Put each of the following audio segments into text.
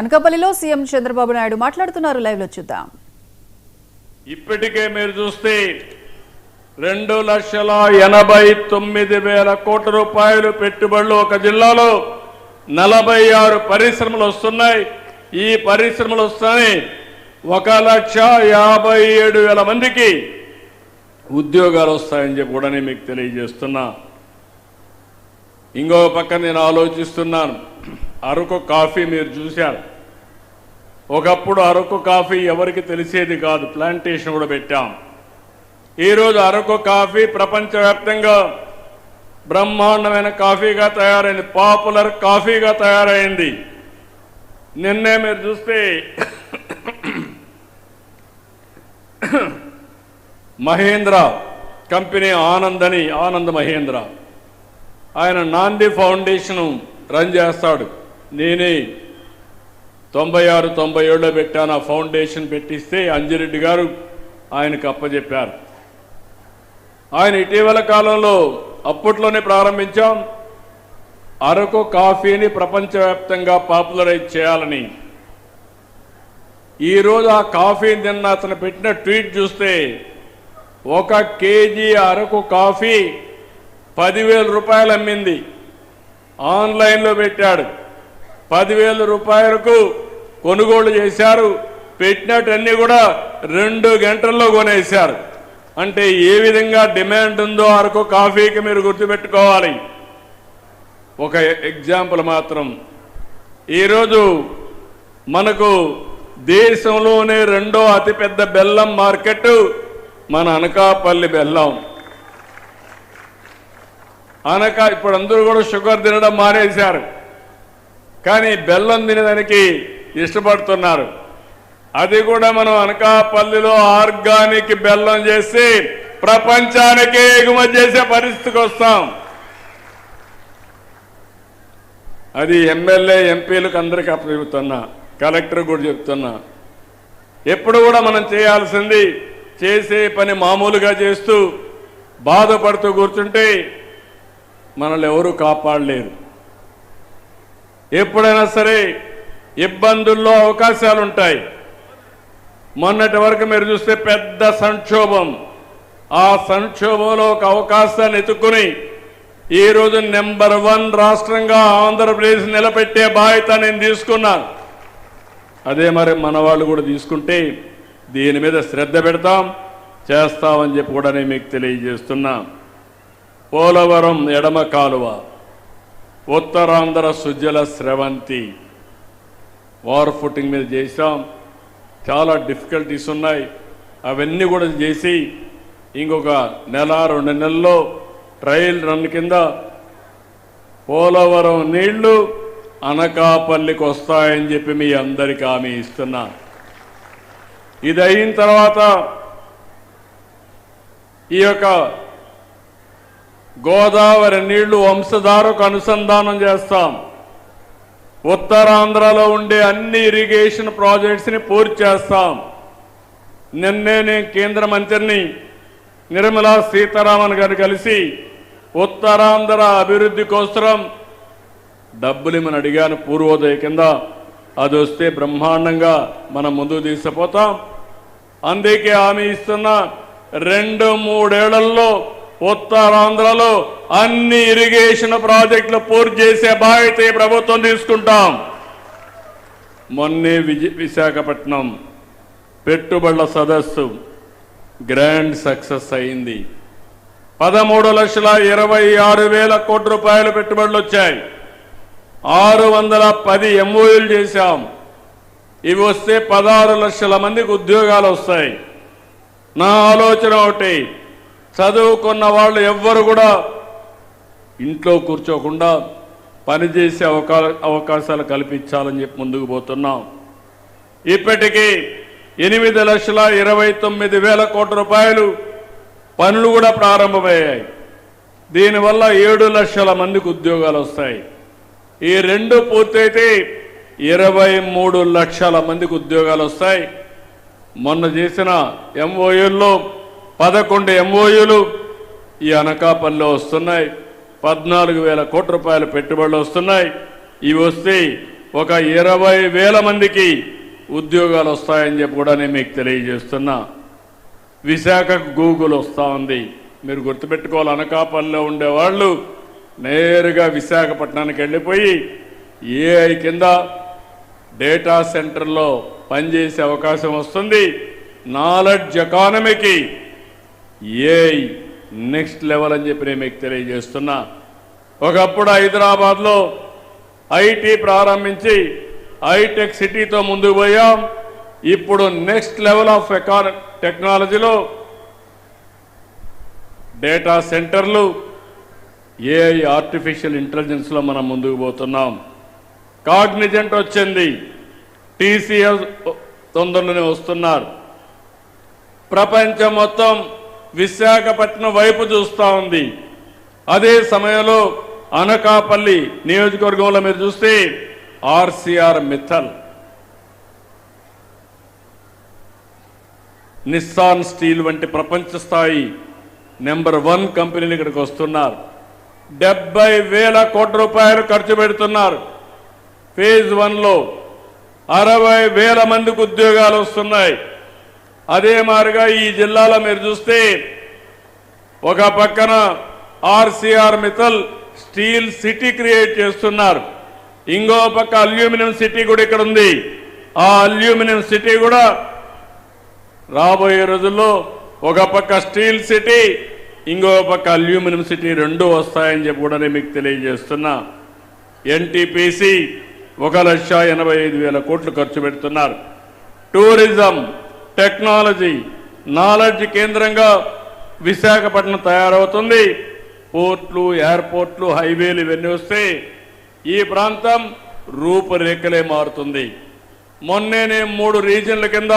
అనకాపల్లిలో సీఎం చంద్రబాబు నాయుడు మాట్లాడుతున్నారు. లైవ్ లో చూద్దాం. ఇప్పటికే మీరు చూస్తే 2,89,000 కోట్ల రూపాయలు పెట్టుబడులు ఒక జిల్లాలో 46 పరిశ్రమలు వస్తున్నాయి. ఈ పరిశ్రమలు వస్తాయి 1,57,000 మందికి ఉద్యోగాలు వస్తాయని చెప్పి కూడా నేను మీకు తెలియజేస్తున్నా. ఇంకో పక్క నేను ఆలోచిస్తున్నాను, అరకు కాఫీ మీరు చూశారు. ఒకప్పుడు అరకు కాఫీ ఎవరికి తెలిసేది కాదు, ప్లాంటేషన్ కూడా పెట్టాం. ఈరోజు అరకు కాఫీ ప్రపంచవ్యాప్తంగా బ్రహ్మాండమైన కాఫీగా తయారైంది, పాపులర్ కాఫీగా తయారైంది. నిన్నే మీరు చూస్తే మహేంద్ర కంపెనీ ఆనంద్ మహేంద్ర, ఆయన నాంది ఫౌండేషన్ రన్ చేస్తాడు. నేనే 96-97లో పెట్టాను. ఆ ఫౌండేషన్ పెట్టిస్తే అంజిరెడ్డి గారు ఆయనకు అప్పచెప్పారు. ఆయన ఇటీవల కాలంలో అప్పట్లోనే ప్రారంభించాం అరకు కాఫీని ప్రపంచవ్యాప్తంగా పాపులరైజ్ చేయాలని. ఈరోజు ఆ కాఫీని నిన్న అతను పెట్టిన ట్వీట్ చూస్తే 1 కేజీ అరకు కాఫీ 10,000 రూపాయలు అమ్మింది. ఆన్లైన్లో పెట్టాడు, 10,000 రూపాయలకు కొనుగోలు చేశారు. పెట్టినట్టన్నీ కూడా 2 గంటల్లో కొనేశారు. అంటే ఏ విధంగా డిమాండ్ ఉందో అరకు కాఫీకి మీరు గుర్తుపెట్టుకోవాలి. ఒక ఎగ్జాంపుల్ మాత్రం, ఈరోజు మనకు దేశంలోనే 2వ అతిపెద్ద బెల్లం మార్కెట్ మన అనకాపల్లి బెల్లం. ఇప్పుడు అందరూ కూడా షుగర్ తినడం మానేశారు, కానీ బెల్లం తినడానికి ఇష్టపడుతున్నారు. అది కూడా మనం అనకాపల్లిలో ఆర్గానిక్ బెల్లం చేసి ప్రపంచానికి ఎగుమతి చేసే పరిస్థితికి వస్తాం. అది ఎమ్మెల్యే ఎంపీలకు అందరికీ చెప్తున్నా, కలెక్టర్ కూడా చెప్తున్నా. ఎప్పుడు కూడా మనం చేయాల్సింది, చేసే పని మామూలుగా చేస్తూ బాధపడుతూ కూర్చుంటే మనల్ని ఎవరూ కాపాడలేరు. ఎప్పుడైనా సరే ఇబ్బందుల్లో అవకాశాలు ఉంటాయి. మొన్నటి వరకు మీరు చూస్తే పెద్ద సంక్షోభం, ఆ సంక్షోభంలో ఒక అవకాశాన్ని ఎత్తుకుని ఈరోజు నెంబర్ 1 రాష్ట్రంగా ఆంధ్రప్రదేశ్ నిలబెట్టే బాధ్యత నేను తీసుకున్నాను. అదే మరి మన వాళ్ళు కూడా తీసుకుంటే దీని మీద శ్రద్ధ పెడతాం, చేస్తామని చెప్పి కూడా నేను మీకు తెలియజేస్తున్నా. పోలవరం ఎడమ కాలువ, ఉత్తరాంధ్ర సుజల స్రవంతి వార్ ఫుటింగ్ మీద చేశాం. చాలా డిఫికల్టీస్ ఉన్నాయి, అవన్నీ కూడా చేసి ఇంకొక 1-2 నెలల్లో ట్రయల్ రన్ కింద పోలవరం నీళ్లు అనకాపల్లికి వస్తాయని చెప్పి మీ అందరికీ హామీ ఇస్తున్నా. ఇది అయిన తర్వాత ఈ యొక్క గోదావరి నీళ్లు వంశధారకు అనుసంధానం చేస్తాం. ఉత్తరాంధ్రలో ఉండే అన్ని ఇరిగేషన్ ప్రాజెక్ట్స్ని పూర్తి చేస్తాం. నిన్నే నేను కేంద్ర మంత్రిని నిర్మలా సీతారామన్ గారు కలిసి ఉత్తరాంధ్ర అభివృద్ధి కోసం డబ్బులు మనం అడిగాను, పూర్వోదయ కింద. అది వస్తే బ్రహ్మాండంగా మనం ముందుకు తీసుకుపోతాం. అందుకే హామీ ఇస్తున్నా, 2-3 ఏళ్లలో ఉత్తరాంధ్రలో అన్ని ఇరిగేషన్ ప్రాజెక్టులు పూర్తి చేసే బాధ్యత ఈ ప్రభుత్వం తీసుకుంటాం. మొన్నే విశాఖపట్నం పెట్టుబడుల సదస్సు గ్రాండ్ సక్సెస్ అయింది. 13,26,000 కోట్ల రూపాయలు పెట్టుబడులు వచ్చాయి. 610 MOUలు చేశాం. ఇవి వస్తే 16 లక్షల మందికి ఉద్యోగాలు వస్తాయి. నా ఆలోచన ఒకటి, చదువుకున్న వాళ్ళు ఎవ్వరు కూడా ఇంట్లో కూర్చోకుండా పనిచేసే అవకాశాలు కల్పించాలని చెప్పి ముందుకు పోతున్నాం. ఇప్పటికీ 8,29,000 కోట్ల రూపాయలు పనులు కూడా ప్రారంభమయ్యాయి. దీనివల్ల 7 లక్షల మందికి ఉద్యోగాలు వస్తాయి. ఈ 2 పూర్తయితే 23 లక్షల మందికి ఉద్యోగాలు వస్తాయి. మొన్న చేసిన MOUల్లో 11 MOUలు ఈ అనకాపల్లిలో వస్తున్నాయి. 14,000 కోట్ల రూపాయల పెట్టుబడులు వస్తున్నాయి. ఇవి వస్తే ఒక 20,000 మందికి ఉద్యోగాలు వస్తాయని చెప్పి కూడా నేను మీకు తెలియజేస్తున్నా. విశాఖకు గూగుల్ వస్తూ ఉంది. మీరు గుర్తుపెట్టుకోవాలి, అనకాపల్లిలో ఉండేవాళ్ళు నేరుగా విశాఖపట్నానికి వెళ్ళిపోయి ఏఐ కింద డేటా సెంటర్లో పనిచేసే అవకాశం వస్తుంది. నాలెడ్జ్ ఎకానమీకి ఏఐ నెక్స్ట్ లెవెల్ అని చెప్పి నేను మీకు తెలియజేస్తున్నా. ఒకప్పుడు హైదరాబాద్లో ఐటీ ప్రారంభించి హైటెక్ సిటీతో ముందుకు పోయాం. ఇప్పుడు నెక్స్ట్ లెవెల్ ఆఫ్ టెక్నాలజీలో డేటా సెంటర్లు, ఏఐ ఆర్టిఫిషియల్ ఇంటెలిజెన్స్లో మనం ముందుకు పోతున్నాం. కాగ్నిజెంట్ వచ్చింది, టీసీఎస్ తొందరలోనే వస్తున్నారు. ప్రపంచం మొత్తం విశాఖపట్నం వైపు చూస్తూ ఉంది. అదే సమయంలో అనకాపల్లి నియోజకవర్గంలో మీరు చూస్తే ఆర్సీఆర్ మిత్తల్, నిస్సాన్ స్టీల్ వంటి ప్రపంచ స్థాయి నెంబర్ 1 కంపెనీలు ఇక్కడికి వస్తున్నారు. 70,000 కోట్ల రూపాయలు ఖర్చు పెడుతున్నారు. ఫేజ్ 1లో 60,000 మందికి ఉద్యోగాలు వస్తున్నాయి. అదే మాదిరిగా ఈ జిల్లాలో మీరు చూస్తే ఒక పక్కన RCR Mittal steel city create చేస్తున్నారు. ఇంకో పక్క అల్యూమినియం సిటీ కూడా ఇక్కడ ఉంది. ఆ అల్యూమినియం సిటీ కూడా రాబోయే రోజుల్లో ఒక పక్క స్టీల్ సిటీ, ఇంకో పక్క అల్యూమినియం సిటీ రెండు వస్తాయని చెప్పి కూడా నేను మీకు తెలియజేస్తున్నా. ఎన్టీపీసీ 1,85,000 కోట్లు ఖర్చు పెడుతున్నారు. టూరిజం, టెక్నాలజీ, నాలెడ్జ్ కేంద్రంగా విశాఖపట్నం తయారవుతుంది. పోర్ట్లు, ఎయిర్పోర్ట్లు, హైవేలు ఇవన్నీ వస్తే ఈ ప్రాంతం రూపురేఖలే మారుతుంది. మొన్నే నేను 3 రీజన్ల కింద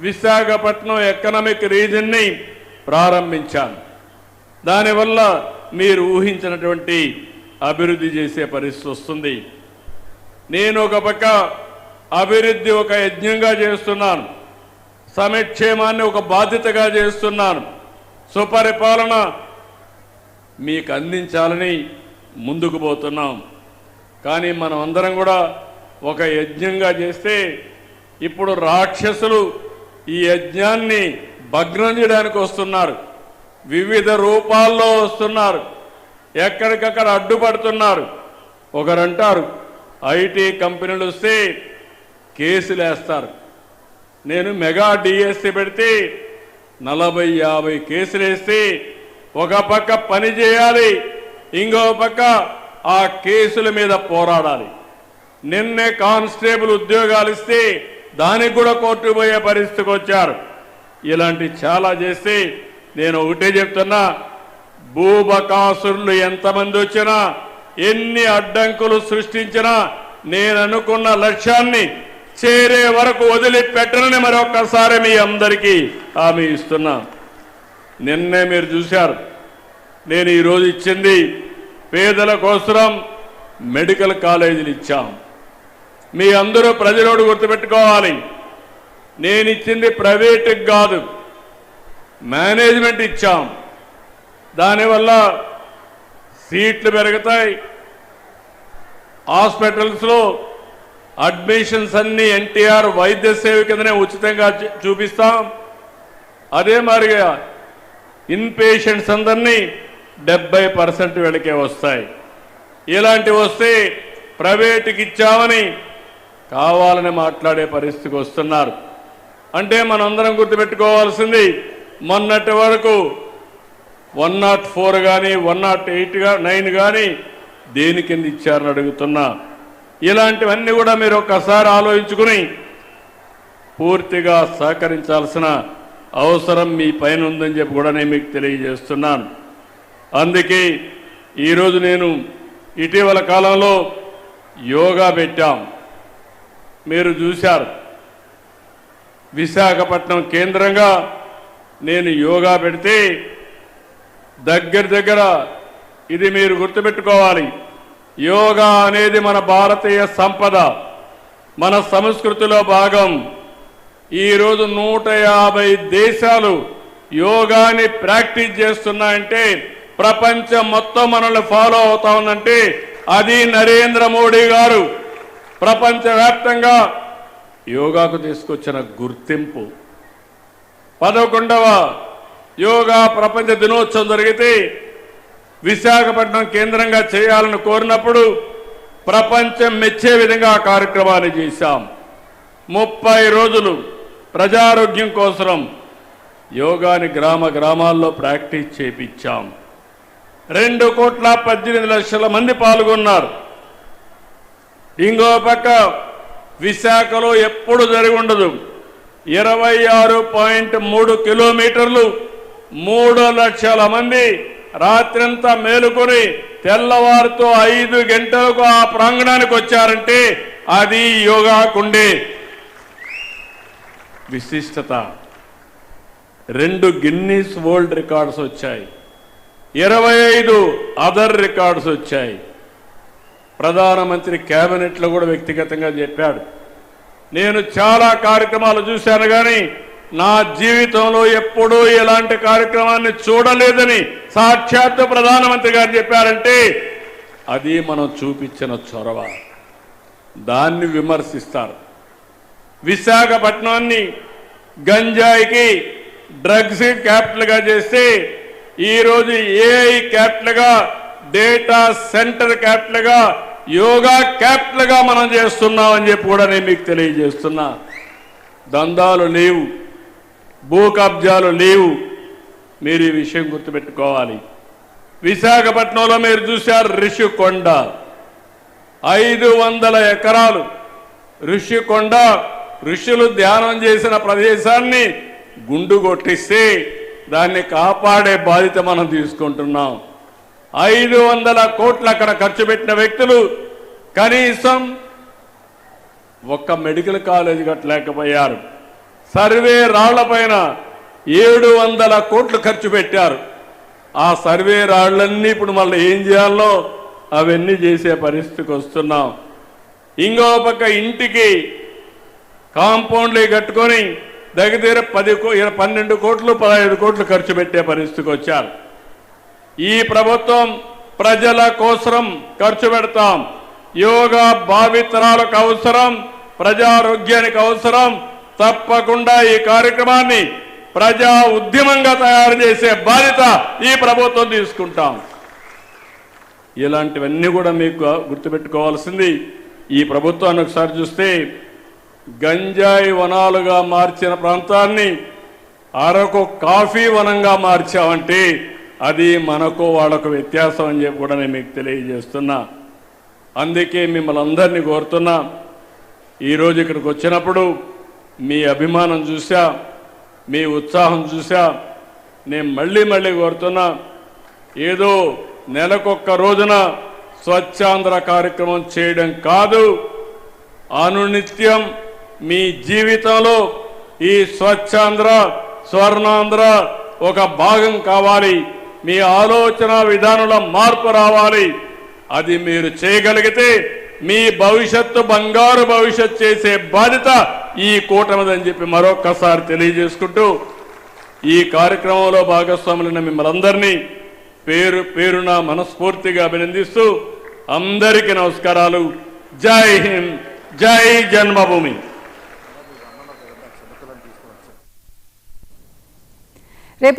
విశాఖపట్నం ఎకనామిక్ రీజన్ని ప్రారంభించాను. దానివల్ల మీరు ఊహించినటువంటి అభివృద్ధి చేసే పరిస్థితి వస్తుంది. నేను ఒక పక్క అభివృద్ధి ఒక యజ్ఞంగా చేస్తున్నాను, సంక్షేమాన్ని ఒక బాధ్యతగా చేస్తున్నాను, సుపరిపాలన మీకు అందించాలని ముందుకు పోతున్నాం. కానీ మనం అందరం కూడా ఒక యజ్ఞంగా చేస్తే ఇప్పుడు రాక్షసులు ఈ యజ్ఞాన్ని భగ్నం చేయడానికి వస్తున్నారు. వివిధ రూపాల్లో వస్తున్నారు, ఎక్కడికక్కడ అడ్డుపడుతున్నారు. ఒకరంటారు ఐటీ కంపెనీలు వస్తే కేసులు వేస్తారు. నేను మెగా డిఎస్సి పెడితే 40-50 కేసులు వేస్తే ఒక పక్క పని చేయాలి, ఇంకో పక్క ఆ కేసుల మీద పోరాడాలి. నిన్నే కానిస్టేబుల్ ఉద్యోగాలు ఇస్తే దానికి కూడా కోర్టు పోయే పరిస్థితికి వచ్చారు. ఇలాంటి చాలా చేస్తే నేను ఒకటే చెప్తున్నా, భూబకాసురులు ఎంతమంది వచ్చినా, ఎన్ని అడ్డంకులు సృష్టించినా నేను అనుకున్న లక్ష్యాన్ని చేరే వరకు వదిలిపెట్టనని మరొక్కసారి మీ అందరికీ హామీ ఇస్తున్నా. నిన్నే మీరు చూశారు, నేను ఈరోజు ఇచ్చింది పేదల కోసం మెడికల్ కాలేజీలు ఇచ్చాం. మీ అందరూ ప్రజలోడు గుర్తుపెట్టుకోవాలి, నేను ఇచ్చింది ప్రైవేటుకి కాదు, మేనేజ్మెంట్ ఇచ్చాం. దానివల్ల సీట్లు పెరుగుతాయి. హాస్పిటల్స్లో అడ్మిషన్స్ అన్ని ఎన్టీఆర్ వైద్య సేవ కిందనే ఉచితంగా చూపిస్తాం. అదే మాదిరిగా ఇన్పేషెంట్స్ అందరినీ 70% వీళ్ళకే వస్తాయి. ఇలాంటివి వస్తే ప్రైవేటుకి ఇచ్చామని కావాలని మాట్లాడే పరిస్థితికి వస్తున్నారు. అంటే మనందరం గుర్తుపెట్టుకోవాల్సింది, మొన్నటి వరకు 104 కానీ 108 కానీ దేని కింద ఇచ్చారని అడుగుతున్నా. ఇలాంటివన్నీ కూడా మీరు ఒక్కసారి ఆలోచించుకుని పూర్తిగా సహకరించాల్సిన అవసరం మీ పైన ఉందని చెప్పి కూడా నేను మీకు తెలియజేస్తున్నాను. అందుకే ఈరోజు నేను ఇటీవల కాలంలో యోగా పెట్టాం. మీరు చూశారు, విశాఖపట్నం కేంద్రంగా నేను యోగా పెడితే దగ్గర ఇది మీరు గుర్తుపెట్టుకోవాలి, యోగా అనేది మన భారతీయ సంపద, మన సంస్కృతిలో భాగం. ఈరోజు 150 దేశాలు యోగాని ప్రాక్టీస్ చేస్తున్నాయంటే, ప్రపంచం మొత్తం మనల్ని ఫాలో అవుతా ఉందంటే అది నరేంద్ర మోడీ గారు, ప్రపంచవ్యాప్తంగా యోగాకు తీసుకొచ్చిన గుర్తింపు. 11వ యోగా ప్రపంచ దినోత్సవం జరిగితే విశాఖపట్నం కేంద్రంగా చేయాలని కోరినప్పుడు ప్రపంచం మెచ్చే విధంగా ఆ కార్యక్రమాన్ని చేశాం. 30 రోజులు ప్రజారోగ్యం కోసం యోగాని గ్రామాల్లో ప్రాక్టీస్ చేయించాం. 2,18,00,000 మంది పాల్గొన్నారు. ఇంకో పక్క విశాఖలో ఎప్పుడు జరిగి ఉండదు 26.3 కిలోమీటర్లు 3 లక్షల మంది రాత్రంతా మేలుకొని తెల్లవారుతో 5 గంటలకు ఆ ప్రాంగణానికి వచ్చారంటే అది యోగాకుండే విశిష్టత. 2 గిన్నీస్ వరల్డ్ రికార్డ్స్ వచ్చాయి, 25 అదర్ రికార్డ్స్ వచ్చాయి. ప్రధానమంత్రి కేబినెట్లో కూడా వ్యక్తిగతంగా చెప్పాడు, నేను చాలా కార్యక్రమాలు చూశాను కానీ నా జీవితంలో ఎప్పుడూ ఇలాంటి కార్యక్రమాన్ని చూడలేదని సాక్షాత్తు ప్రధానమంత్రి గారు చెప్పారంటే అది మనం చూపించిన చొరవ. దాన్ని విమర్శిస్తారు. విశాఖపట్నాన్ని గంజాయికి డ్రగ్స్ క్యాపిటల్గా చేస్తే ఈరోజు ఏఐ క్యాపిటల్గా, డేటా సెంటర్ క్యాపిటల్గా, యోగా క్యాపిటల్గా మనం చేస్తున్నామని చెప్పి కూడా నేను మీకు తెలియజేస్తున్నా. దందాలు లేవు, భూ కబ్జాలు లేవు. మీరు ఈ విషయం గుర్తుపెట్టుకోవాలి. విశాఖపట్నంలో మీరు చూశారు ఋషికొండ, 500 ఎకరాలు ఋషికొండ. ఋషులు ధ్యానం చేసిన ప్రదేశాన్ని గుండు కొట్టిస్తే దాన్ని కాపాడే బాధ్యత మనం తీసుకుంటున్నాం. 500 కోట్లు అక్కడ ఖర్చు పెట్టిన వ్యక్తులు కనీసం ఒక్క మెడికల్ కాలేజ్ కట్టలేకపోయారు. సర్వే రాళ్లపైన 700 కోట్లు ఖర్చు పెట్టారు. ఆ సర్వే రాళ్లన్నీ ఇప్పుడు మళ్ళీ ఏం చేయాలో అవన్నీ చేసే పరిస్థితికి వస్తున్నాం. ఇంకో పక్క ఇంటికి కాంపౌండ్లు కట్టుకొని దగ్గర 12 కోట్లు 15 కోట్లు ఖర్చు పెట్టే పరిస్థితికి వచ్చారు. ఈ ప్రభుత్వం ప్రజల కోసం ఖర్చు పెడతాం. యోగా భావితరాలకు అవసరం, ప్రజారోగ్యానికి అవసరం. తప్పకుండా ఈ కార్యక్రమాన్ని ప్రజా ఉద్యమంగా తయారు చేసే బాధ్యత ఈ ప్రభుత్వం తీసుకుంటాం. ఇలాంటివన్నీ కూడా మీకు గుర్తుపెట్టుకోవాల్సింది. ఈ ప్రభుత్వాన్ని ఒకసారి చూస్తే గంజాయి వనాలుగా మార్చిన ప్రాంతాన్ని అరకు కాఫీ వనంగా మార్చామంటే అది మనకు వాళ్ళకు వ్యత్యాసం అని చెప్పి కూడా నేను మీకు తెలియజేస్తున్నా. అందుకే మిమ్మల్ని అందరినీ కోరుతున్నా, ఈరోజు ఇక్కడికి వచ్చినప్పుడు మీ అభిమానం చూసా, మీ ఉత్సాహం చూసా. నేను మళ్ళీ కోరుతున్నా, ఏదో నెలకొక్క రోజున స్వచ్ఛాంధ్ర కార్యక్రమం చేయడం కాదు, అనునిత్యం మీ జీవితంలో ఈ స్వచ్ఛాంధ్ర స్వర్ణాంధ్ర ఒక భాగం కావాలి. మీ ఆలోచన విధానంలో మార్పు రావాలి. అది మీరు చేయగలిగితే మీ భవిష్యత్తు బంగారు భవిష్యత్తు చేసే బాధ్యత ఈ కూటమిదని చెప్పి మరొక్కసారి తెలియజేసుకుంటూ ఈ కార్యక్రమంలో భాగస్వాములైన మిమ్మల్ని అందరినీ పేరున మనస్ఫూర్తిగా అభినందిస్తూ అందరికీ నమస్కారాలు. జై హింద్, జై జన్మభూమి. రేపు